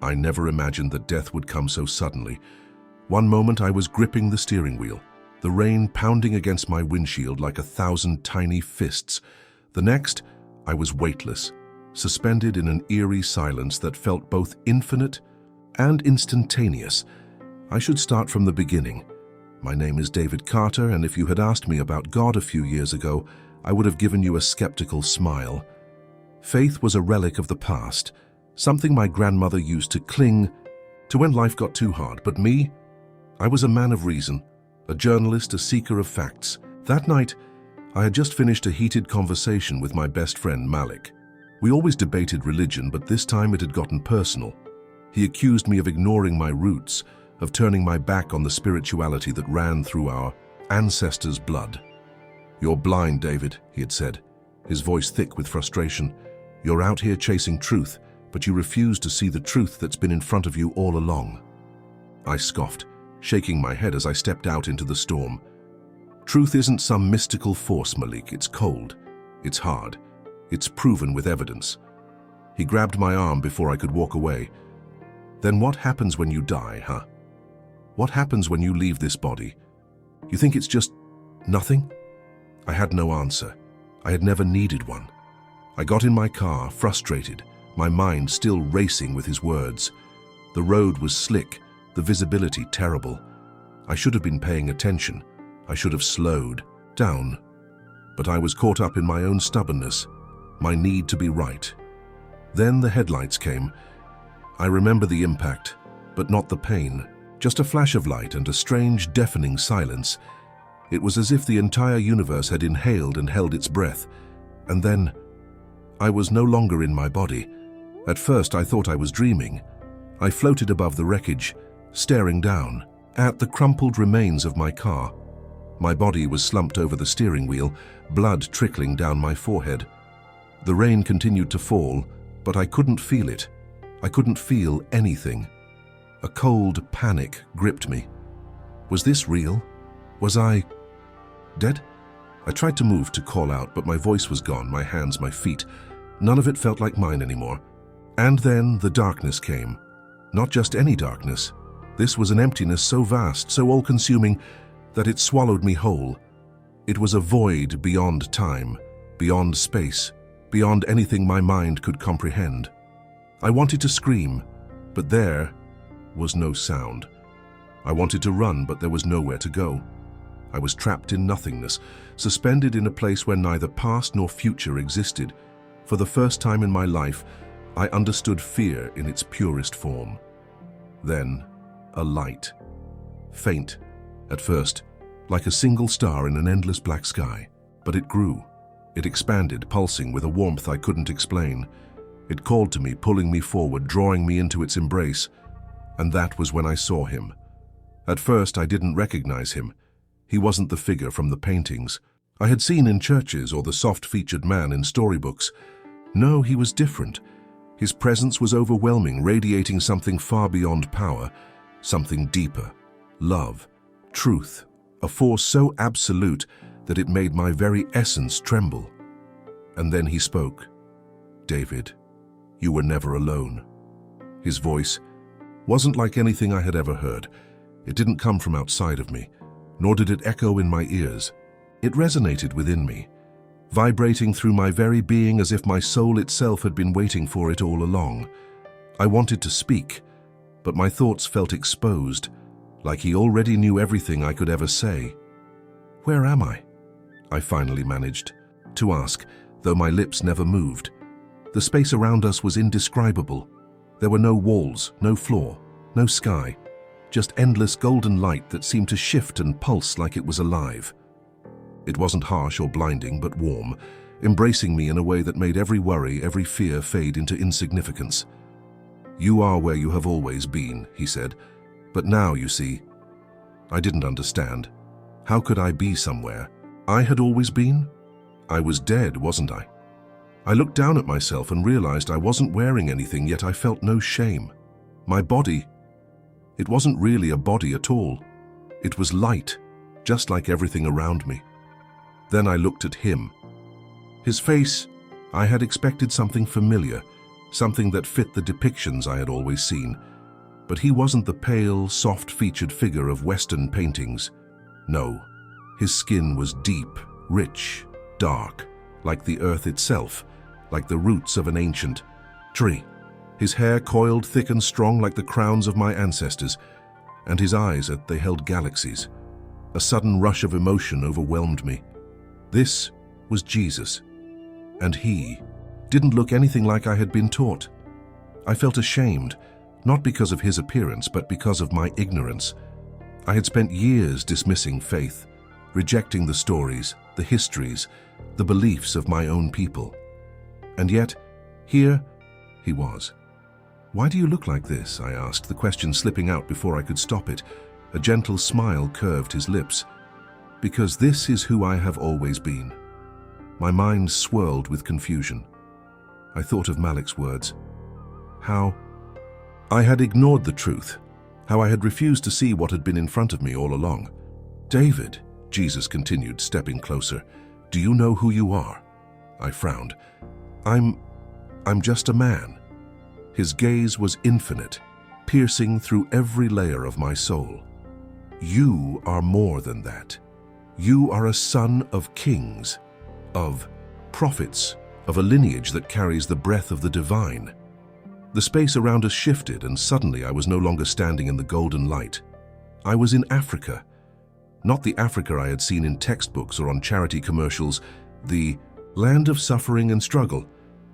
I never imagined that death would come so suddenly. One moment I was gripping the steering wheel, the rain pounding against my windshield like 1,000 tiny fists. The next, I was weightless, suspended in an eerie silence that felt both infinite and instantaneous. I should start from the beginning. My name is David Carter, and if you had asked me about God a few years ago, I would have given you a skeptical smile. Faith was a relic of the past, something my grandmother used to cling to when life got too hard. But me, I was a man of reason, a journalist, a seeker of facts. That night, I had just finished a heated conversation with my best friend Malik. We always debated religion, but this time it had gotten personal. He accused me of ignoring my roots, of turning my back on the spirituality that ran through our ancestors' blood. "You're blind, David," he had said, his voice thick with frustration. "You're out here chasing truth, but you refuse to see the truth that's been in front of you all along." I scoffed, shaking my head as I stepped out into the storm. Truth isn't some mystical force, Malik. It's cold. It's hard. It's proven with evidence. He grabbed my arm before I could walk away. "Then what happens when you die, huh? What happens when you leave this body? You think it's just nothing?" I had no answer. I had never needed one. I got in my car, frustrated, my mind still racing with his words. The road was slick, the visibility terrible. I should have been paying attention. I should have slowed down. But I was caught up in my own stubbornness, my need to be right. Then the headlights came. I remember the impact, but not the pain. Just a flash of light and a strange, deafening silence. It was as if the entire universe had inhaled and held its breath. And then, I was no longer in my body. At first, I thought I was dreaming. I floated above the wreckage, staring down at the crumpled remains of my car. My body was slumped over the steering wheel, blood trickling down my forehead. The rain continued to fall, but I couldn't feel it. I couldn't feel anything. A cold panic gripped me. Was this real? Was I dead? I tried to move to call out, but my voice was gone, my hands, my feet. None of it felt like mine anymore. And then the darkness came. Not just any darkness. This was an emptiness so vast, so all-consuming, that it swallowed me whole. It was a void beyond time, beyond space, beyond anything my mind could comprehend. I wanted to scream, but there was no sound. I wanted to run, but there was nowhere to go. I was trapped in nothingness, suspended in a place where neither past nor future existed. For the first time in my life, I understood fear in its purest form. Then, a light. Faint, at first, like a single star in an endless black sky. But it grew. It expanded, pulsing with a warmth I couldn't explain. It called to me, pulling me forward, drawing me into its embrace. And that was when I saw him. At first, I didn't recognize him. He wasn't the figure from the paintings I had seen in churches or the soft-featured man in storybooks. No, he was different. His presence was overwhelming, radiating something far beyond power, something deeper. Love, truth, a force so absolute that it made my very essence tremble. And then he spoke. "David, you were never alone." His voice wasn't like anything I had ever heard. It didn't come from outside of me, nor did it echo in my ears. It resonated within me, vibrating through my very being as if my soul itself had been waiting for it all along. I wanted to speak, but my thoughts felt exposed, like he already knew everything I could ever say. "Where am I?" I finally managed to ask, though my lips never moved. The space around us was indescribable. There were no walls, no floor, no sky, just endless golden light that seemed to shift and pulse like it was alive. It wasn't harsh or blinding, but warm, embracing me in a way that made every worry, every fear fade into insignificance. "You are where you have always been," he said. "But now, you see." I didn't understand. How could I be somewhere I had always been? I was dead, wasn't I? I looked down at myself and realized I wasn't wearing anything, yet I felt no shame. My body, it wasn't really a body at all. It was light, just like everything around me. Then I looked at him. His face, I had expected something familiar, something that fit the depictions I had always seen. But he wasn't the pale, soft-featured figure of Western paintings. No, his skin was deep, rich, dark, like the earth itself, like the roots of an ancient tree. His hair coiled thick and strong like the crowns of my ancestors, and his eyes, they held galaxies. A sudden rush of emotion overwhelmed me. This was Jesus, and he didn't look anything like I had been taught. I felt ashamed, not because of his appearance, but because of my ignorance. I had spent years dismissing faith, rejecting the stories, the histories, the beliefs of my own people. And yet, here he was. "Why do you look like this?" I asked, the question slipping out before I could stop it. A gentle smile curved his lips. "Because this is who I have always been." My mind swirled with confusion. I thought of Malik's words. How I had ignored the truth, how I had refused to see what had been in front of me all along. "David," Jesus continued, stepping closer, "do you know who you are?" I frowned. I'm just a man." His gaze was infinite, piercing through every layer of my soul. "You are more than that. You are a son of kings, of prophets, of a lineage that carries the breath of the divine." The space around us shifted, and suddenly I was no longer standing in the golden light. I was in Africa. Not the Africa I had seen in textbooks or on charity commercials, the land of suffering and struggle.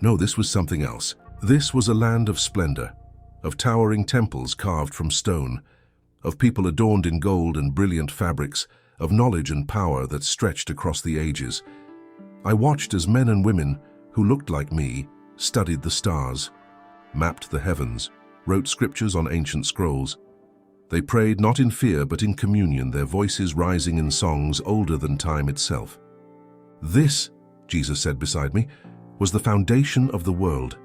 No, this was something else. This was a land of splendor, of towering temples carved from stone, of people adorned in gold and brilliant fabrics, of knowledge and power that stretched across the ages. I watched as men and women who looked like me studied the stars, mapped the heavens, wrote scriptures on ancient scrolls. They prayed not in fear but in communion, their voices rising in songs older than time itself. "This," Jesus said beside me, "was the foundation of the world."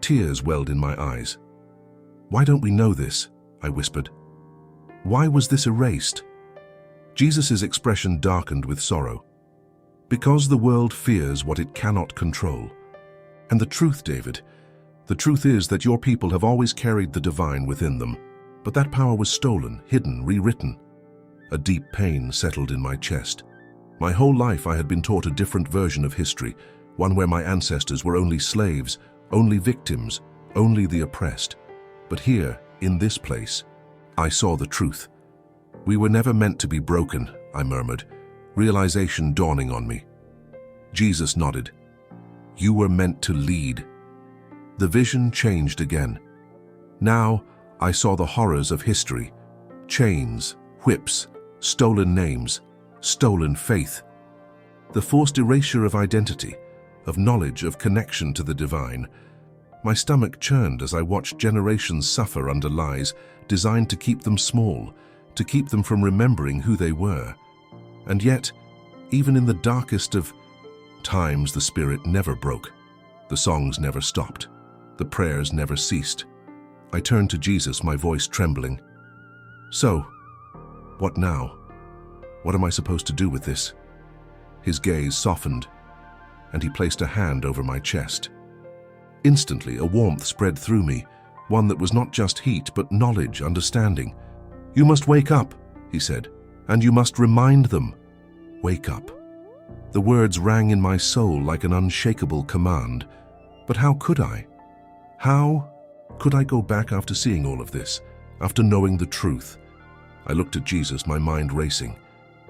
Tears welled in my eyes. "Why don't we know this?" I whispered. "Why was this erased?" Jesus' expression darkened with sorrow. "Because the world fears what it cannot control. And the truth, David, the truth is that your people have always carried the divine within them, but that power was stolen, hidden, rewritten." A deep pain settled in my chest. My whole life I had been taught a different version of history, one where my ancestors were only slaves, only victims, only the oppressed. But here, in this place, I saw the truth. "We were never meant to be broken," I murmured, realization dawning on me. Jesus nodded. "You were meant to lead." The vision changed again. Now I saw the horrors of history: chains, whips, stolen names, stolen faith. The forced erasure of identity, of knowledge, of connection to the divine. My stomach churned as I watched generations suffer under lies designed to keep them small, to keep them from remembering who they were. And yet, even in the darkest of times, the spirit never broke. The songs never stopped. The prayers never ceased. I turned to Jesus, my voice trembling. "So, what now? What am I supposed to do with this?" His gaze softened, and he placed a hand over my chest. Instantly, a warmth spread through me, one that was not just heat, but knowledge, understanding. "You must wake up," he said, "and you must remind them." Wake up. The words rang in my soul like an unshakable command. But how could I? How could I go back after seeing all of this, after knowing the truth? I looked at Jesus, my mind racing.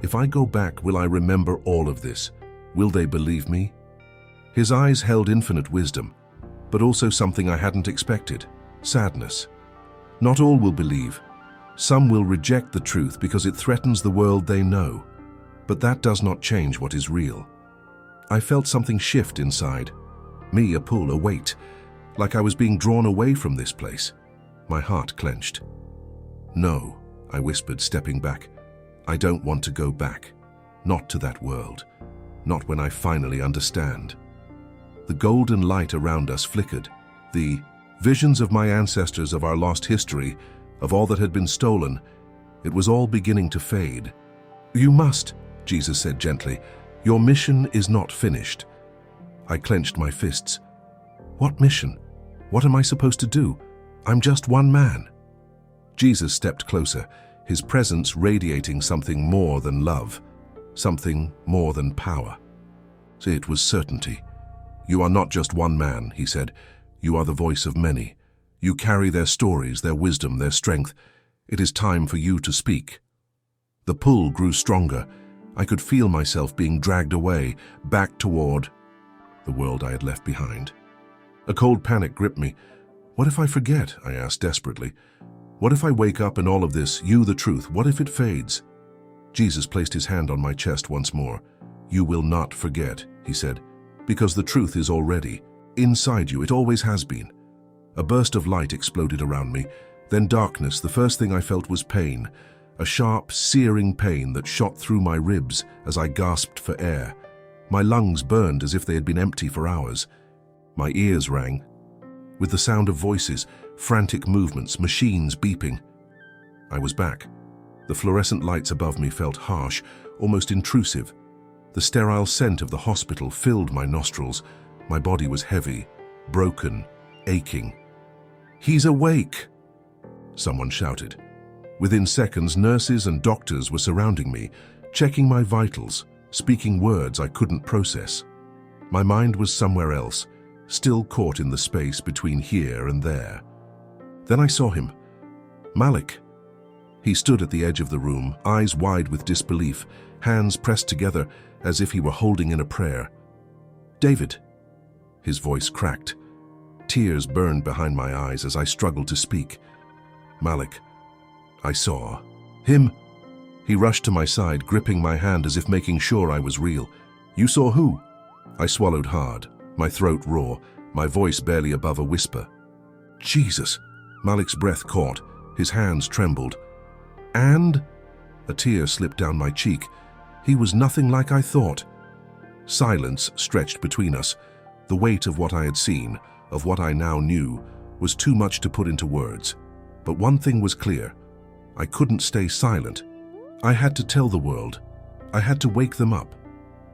If I go back, will I remember all of this? Will they believe me? His eyes held infinite wisdom, but also something I hadn't expected: sadness. Not all will believe. Some will reject the truth because it threatens the world they know. But that does not change what is real. I felt something shift inside. Me, a pull, a weight, like I was being drawn away from this place. My heart clenched. "No," I whispered, stepping back. "I don't want to go back. Not to that world. Not when I finally understand." The golden light around us flickered. The visions of my ancestors, of our lost history, of all that had been stolen, it was all beginning to fade. "You must," Jesus said gently. "Your mission is not finished." I clenched my fists. "What mission? What am I supposed to do? I'm just one man." Jesus stepped closer, his presence radiating something more than love, something more than power. It was certainty. "You are not just one man," he said. "You are the voice of many. You carry their stories, their wisdom, their strength. It is time for you to speak." The pull grew stronger. I could feel myself being dragged away, back toward the world I had left behind. A cold panic gripped me. "What if I forget?" I asked desperately. "What if I wake up and all of this, you, the truth, what if it fades?" Jesus placed his hand on my chest once more. "You will not forget," he said, "because the truth is already inside you. It always has been." A burst of light exploded around me, then darkness. The first thing I felt was pain, a sharp, searing pain that shot through my ribs as I gasped for air. My lungs burned as if they had been empty for hours. My ears rang with the sound of voices, frantic movements, machines beeping. I was back. The fluorescent lights above me felt harsh, almost intrusive. The sterile scent of the hospital filled my nostrils. My body was heavy, broken, aching. "He's awake!" someone shouted. Within seconds, nurses and doctors were surrounding me, checking my vitals, speaking words I couldn't process. My mind was somewhere else, still caught in the space between here and there. Then I saw him. Malik. He stood at the edge of the room, eyes wide with disbelief, hands pressed together as if he were holding in a prayer. "David." His voice cracked. Tears burned behind my eyes as I struggled to speak. "Malik, I saw him." He rushed to my side, gripping my hand as if making sure I was real. "You saw who?" I swallowed hard, my throat raw, my voice barely above a whisper. "Jesus!" Malik's breath caught, his hands trembled. "And?" A tear slipped down my cheek. "He was nothing like I thought." Silence stretched between us. The weight of what I had seen, of what I now knew, was too much to put into words. But one thing was clear. I couldn't stay silent. I had to tell the world. I had to wake them up.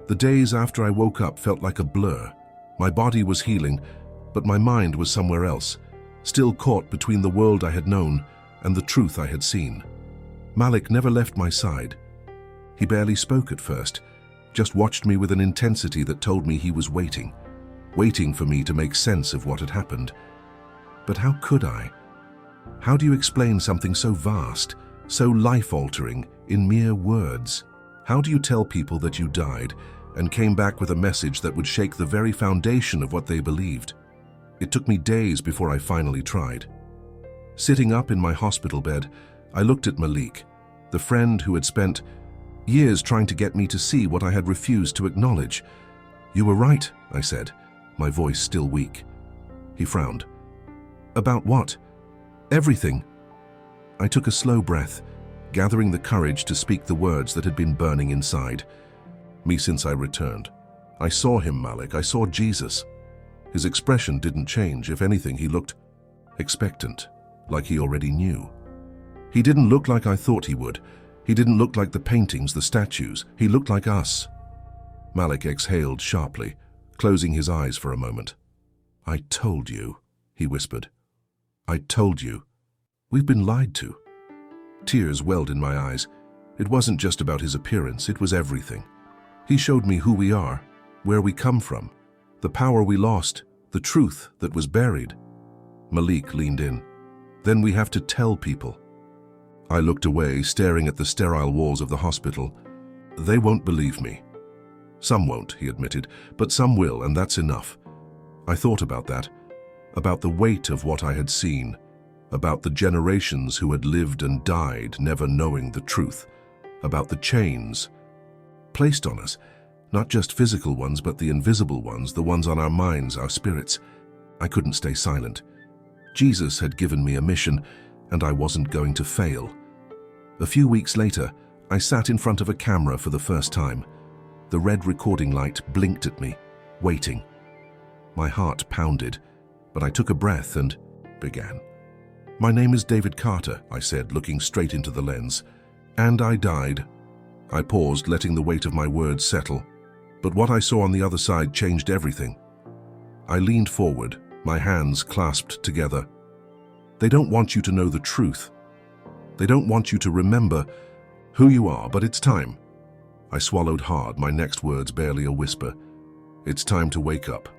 The days after I woke up felt like a blur. My body was healing, but my mind was somewhere else, still caught between the world I had known and the truth I had seen. Malik never left my side. He barely spoke at first, just watched me with an intensity that told me he was waiting for me to make sense of what had happened. But how could I? How do you explain something so vast, so life-altering, in mere words? How do you tell people that you died and came back with a message that would shake the very foundation of what they believed? It took me days before I finally tried. Sitting up in my hospital bed, I looked at Malik, the friend who had spent years trying to get me to see what I had refused to acknowledge. "You were right," I said, my voice still weak. He frowned. "About what?" "Everything." I took a slow breath, gathering the courage to speak the words that had been burning inside me since I returned. "I saw him, Malik. I saw Jesus." His expression didn't change. If anything, he looked expectant, like he already knew. He didn't look like I thought he would. He didn't look like the paintings, the statues. He looked like us. Malik exhaled sharply, closing his eyes for a moment. "I told you," he whispered. "I told you. We've been lied to." Tears welled in my eyes. It wasn't just about his appearance, it was everything. He showed me who we are, where we come from, the power we lost, the truth that was buried. Malik leaned in. "Then we have to tell people." I looked away, staring at the sterile walls of the hospital. "They won't believe me." "Some won't," he admitted, "but some will, and that's enough." I thought about that, about the weight of what I had seen, about the generations who had lived and died never knowing the truth, about the chains placed on us, not just physical ones, but the invisible ones, the ones on our minds, our spirits. I couldn't stay silent. Jesus had given me a mission, and I wasn't going to fail. A few weeks later, I sat in front of a camera for the first time. The red recording light blinked at me, waiting. My heart pounded, but I took a breath and began. "My name is David Carter," I said, looking straight into the lens. "And I died." I paused, letting the weight of my words settle. But what I saw on the other side changed everything. I leaned forward, my hands clasped together. They don't want you to know the truth. They don't want you to remember who you are, but it's time. I swallowed hard, my next words barely a whisper. It's time to wake up.